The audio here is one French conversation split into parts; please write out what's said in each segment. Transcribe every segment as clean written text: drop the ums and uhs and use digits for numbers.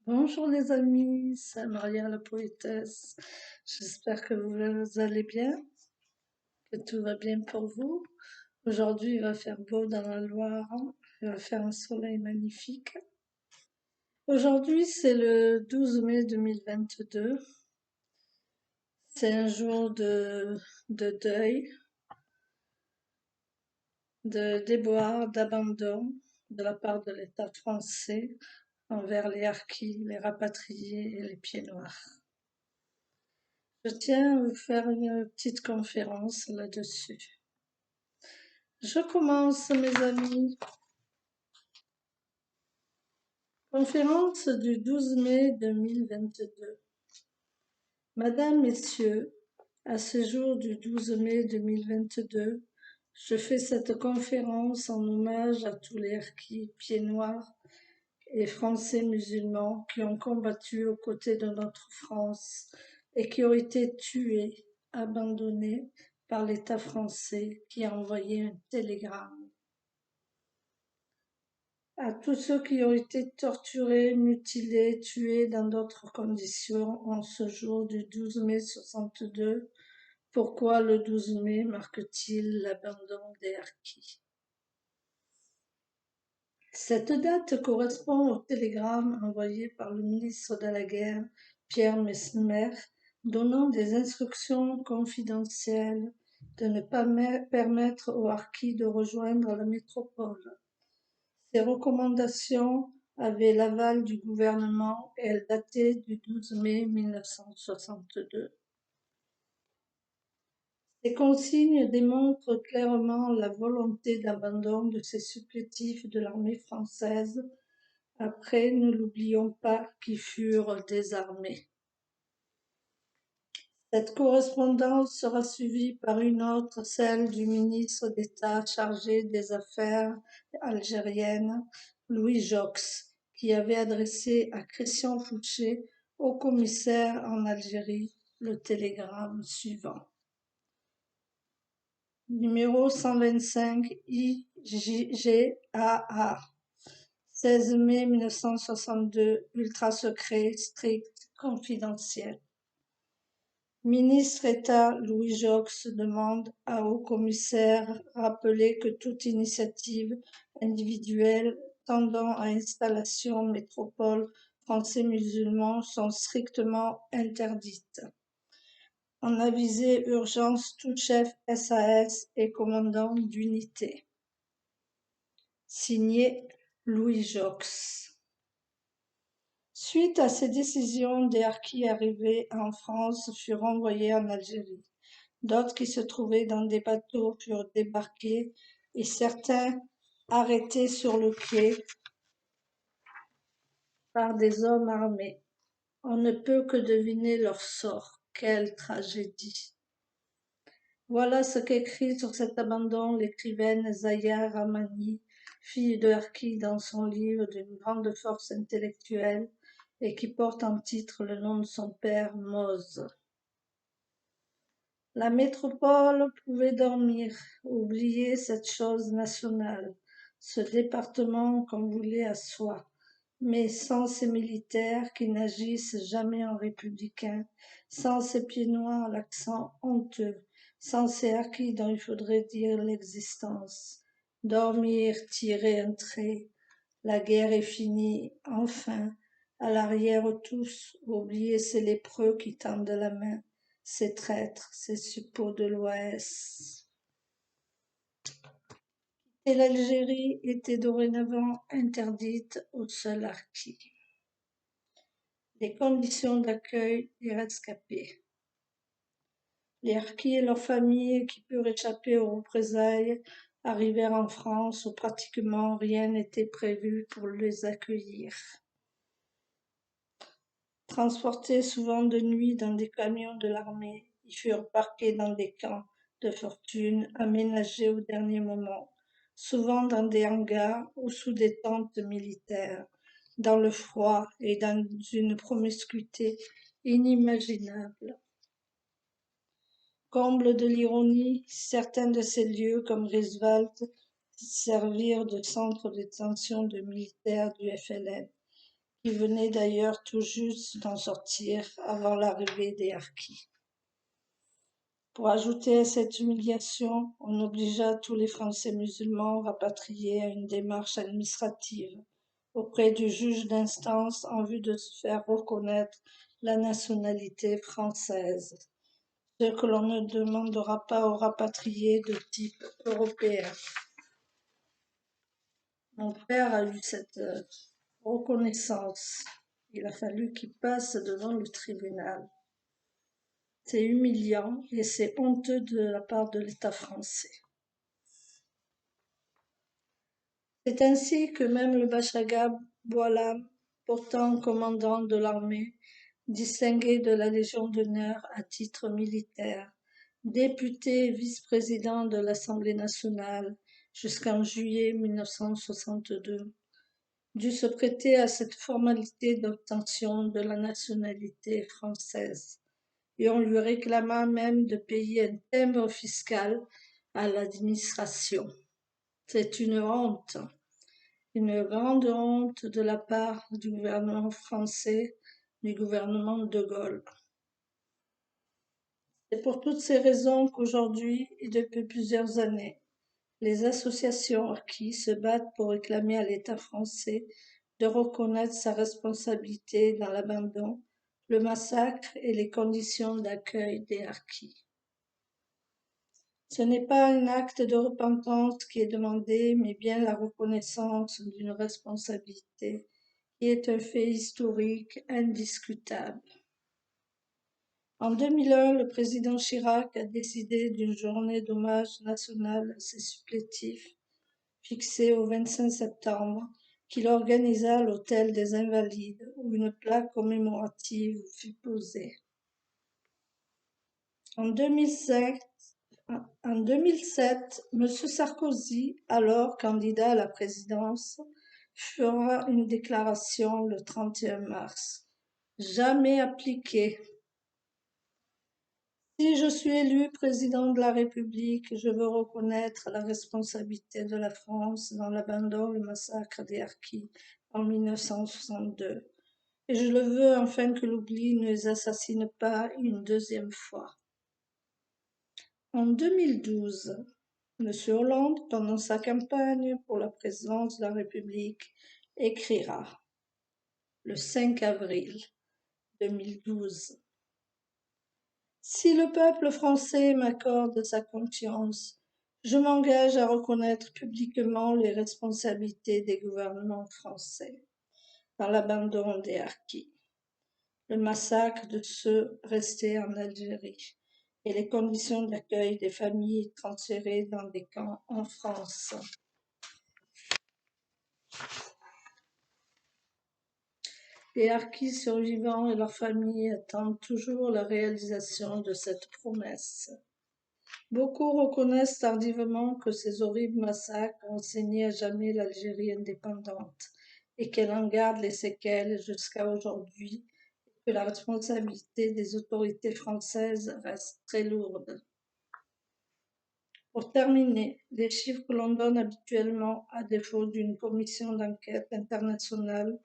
Bonjour les amis, c'est Maria la poétesse. J'espère que vous allez bien, que tout va bien pour vous. Aujourd'hui, il va faire beau dans la Loire, il va faire un soleil magnifique. Aujourd'hui, c'est le 12 mai 2022. C'est un jour de deuil, de déboire, d'abandon de la part de l'État français envers les harkis, les rapatriés et les pieds noirs. Je tiens à vous faire une petite conférence là-dessus. Je commence, mes amis. Conférence du 12 mai 2022. Madame, Messieurs, à ce jour du 12 mai 2022, je fais cette conférence en hommage à tous les harkis, pieds noirs et français musulmans qui ont combattu aux côtés de notre France et qui ont été tués, abandonnés par l'État français qui a envoyé un télégramme. À tous ceux qui ont été torturés, mutilés, tués dans d'autres conditions en ce jour du 12 mai 62, pourquoi le 12 mai marque-t-il l'abandon des harkis? Cette date correspond au télégramme envoyé par le ministre de la Guerre, Pierre Messmer, donnant des instructions confidentielles de ne pas permettre aux harkis de rejoindre la métropole. Ces recommandations avaient l'aval du gouvernement et elles dataient du 12 mai 1962. Ces consignes démontrent clairement la volonté d'abandon de ces supplétifs de l'armée française après, ne l'oublions pas, qui furent désarmés. Cette correspondance sera suivie par une autre, celle du ministre d'État chargé des Affaires algériennes, Louis Joxe, qui avait adressé à Christian Fouché, haut commissaire en Algérie, le télégramme suivant. Numéro 125 IJGAA 16 mai 1962, ultra secret, strict, confidentiel. Ministre État Louis Joxe demande à haut-commissaire rappeler que toute initiative individuelle tendant à installation métropole français musulmans sont strictement interdites. En aviser urgence tout chef SAS et commandant d'unité. Signé Louis Joxe. Suite à ces décisions, des harkis arrivés en France furent renvoyés en Algérie. D'autres qui se trouvaient dans des bateaux furent débarqués et certains arrêtés sur le quai par des hommes armés. On ne peut que deviner leur sort. Quelle tragédie! Voilà ce qu'écrit sur cet abandon l'écrivaine Zahia Rahmani, fille de harki, dans son livre d'une grande force intellectuelle et qui porte en titre le nom de son père, Moz. La métropole pouvait dormir, oublier cette chose nationale, ce département qu'on voulait à soi, mais sans ces militaires qui n'agissent jamais en républicains, sans ces pieds noirs à l'accent honteux, sans ces harkis dont il faudrait dire l'existence. Dormir, tirer un trait, la guerre est finie, enfin, à l'arrière tous, oublier ces lépreux qui tendent la main, ces traîtres, ces suppôts de l'Ouest. Et l'Algérie était dorénavant interdite aux seuls harkis. Les conditions d'accueil des rescapés. Les harkis et leurs familles qui purent échapper aux représailles arrivèrent en France où pratiquement rien n'était prévu pour les accueillir. Transportés souvent de nuit dans des camions de l'armée, ils furent parqués dans des camps de fortune aménagés au dernier moment, souvent dans des hangars ou sous des tentes militaires, dans le froid et dans une promiscuité inimaginable. Comble de l'ironie, certains de ces lieux, comme Roosevelt, servirent de centre de détention de militaires du FLN, qui venait d'ailleurs tout juste d'en sortir avant l'arrivée des Harkis. Pour ajouter à cette humiliation, on obligea tous les Français musulmans rapatriés à une démarche administrative auprès du juge d'instance en vue de se faire reconnaître la nationalité française, ce que l'on ne demandera pas aux rapatriés de type européen. Mon père a eu cette reconnaissance. Il a fallu qu'il passe devant le tribunal. C'est humiliant et c'est honteux de la part de l'État français. C'est ainsi que même le Bachaga Boualam, pourtant commandant de l'armée, distingué de la Légion d'honneur à titre militaire, député et vice-président de l'Assemblée nationale jusqu'en juillet 1962, dut se prêter à cette formalité d'obtention de la nationalité française, et on lui réclama même de payer un timbre fiscal à l'administration. C'est une grande honte de la part du gouvernement français, du gouvernement de Gaulle. C'est pour toutes ces raisons qu'aujourd'hui, et depuis plusieurs années, les associations harkis se battent pour réclamer à l'État français de reconnaître sa responsabilité dans l'abandon, le massacre et les conditions d'accueil des harkis. Ce n'est pas un acte de repentance qui est demandé, mais bien la reconnaissance d'une responsabilité qui est un fait historique indiscutable. En 2001, le président Chirac a décidé d'une journée d'hommage national à ses supplétifs, fixée au 25 septembre, qu'il organisa à l'hôtel des Invalides, où une plaque commémorative fut posée. En 2007, M. Sarkozy, alors candidat à la présidence, fera une déclaration le 31 mars. Jamais appliquée. Si je suis élu président de la République, je veux reconnaître la responsabilité de la France dans l'abandon, le massacre des Harkis en 1962. Et je le veux afin que l'oubli ne les assassine pas une deuxième fois. En 2012, M. Hollande, pendant sa campagne pour la présidence de la République, écrira le 5 avril 2012. Si le peuple français m'accorde sa confiance, je m'engage à reconnaître publiquement les responsabilités des gouvernements français dans l'abandon des Harkis, le massacre de ceux restés en Algérie et les conditions d'accueil des familles transférées dans des camps en France. Les harkis survivants et leurs familles attendent toujours la réalisation de cette promesse. Beaucoup reconnaissent tardivement que ces horribles massacres ont saigné à jamais l'Algérie indépendante et qu'elle en garde les séquelles jusqu'à aujourd'hui et que la responsabilité des autorités françaises reste très lourde. Pour terminer, les chiffres que l'on donne habituellement, à défaut d'une commission d'enquête internationale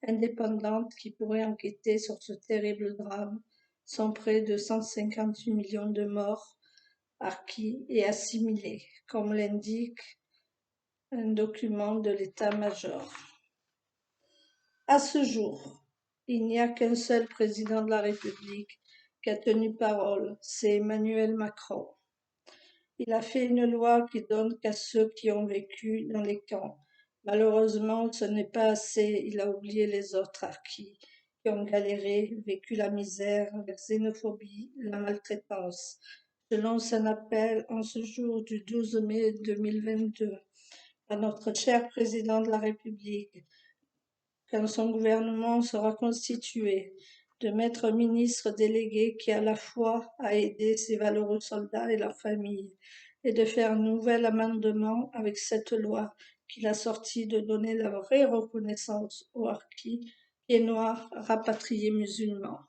indépendante qui pourrait enquêter sur ce terrible drame, sont près de 158 millions de morts harkis et assimilés, comme l'indique un document de l'état-major. À ce jour, il n'y a qu'un seul président de la République qui a tenu parole, c'est Emmanuel Macron. Il a fait une loi qui donne qu'à ceux qui ont vécu dans les camps. Malheureusement, ce n'est pas assez, il a oublié les autres harkis qui ont galéré, vécu la misère, la xénophobie, la maltraitance. Je lance un appel en ce jour du 12 mai 2022 à notre cher président de la République, quand son gouvernement sera constitué, de mettre un ministre délégué qui à la fois a aidé ces valeureux soldats et leurs familles, et de faire un nouvel amendement avec cette loi qu'il a sorti de donner la vraie reconnaissance aux harkis, pieds noirs, rapatriés musulmans.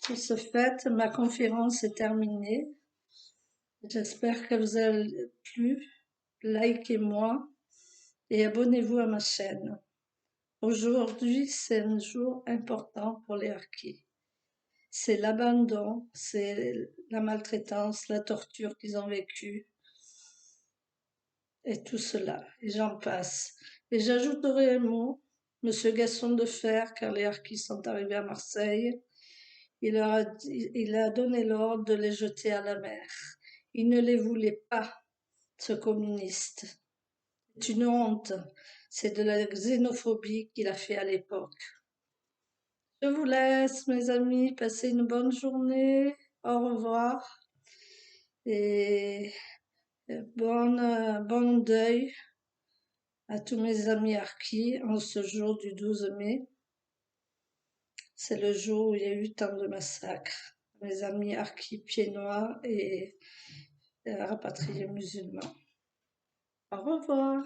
Pour ce fait, ma conférence est terminée. J'espère qu'elle vous a plu. Likez-moi et abonnez-vous à ma chaîne. Aujourd'hui, c'est un jour important pour les harkis. C'est l'abandon, c'est la maltraitance, la torture qu'ils ont vécue et tout cela, et j'en passe. Et j'ajouterai un mot, Monsieur Gaston de Fer, car les harkis sont arrivés à Marseille, il a donné l'ordre de les jeter à la mer. Il ne les voulait pas, ce communiste. C'est une honte, c'est de la xénophobie qu'il a fait à l'époque. Je vous laisse, mes amis, passez une bonne journée, au revoir et bon deuil à tous mes amis harkis en ce jour du 12 mai. C'est le jour où il y a eu tant de massacres. Mes amis harkis pieds noirs et rapatriés musulmans. Au revoir.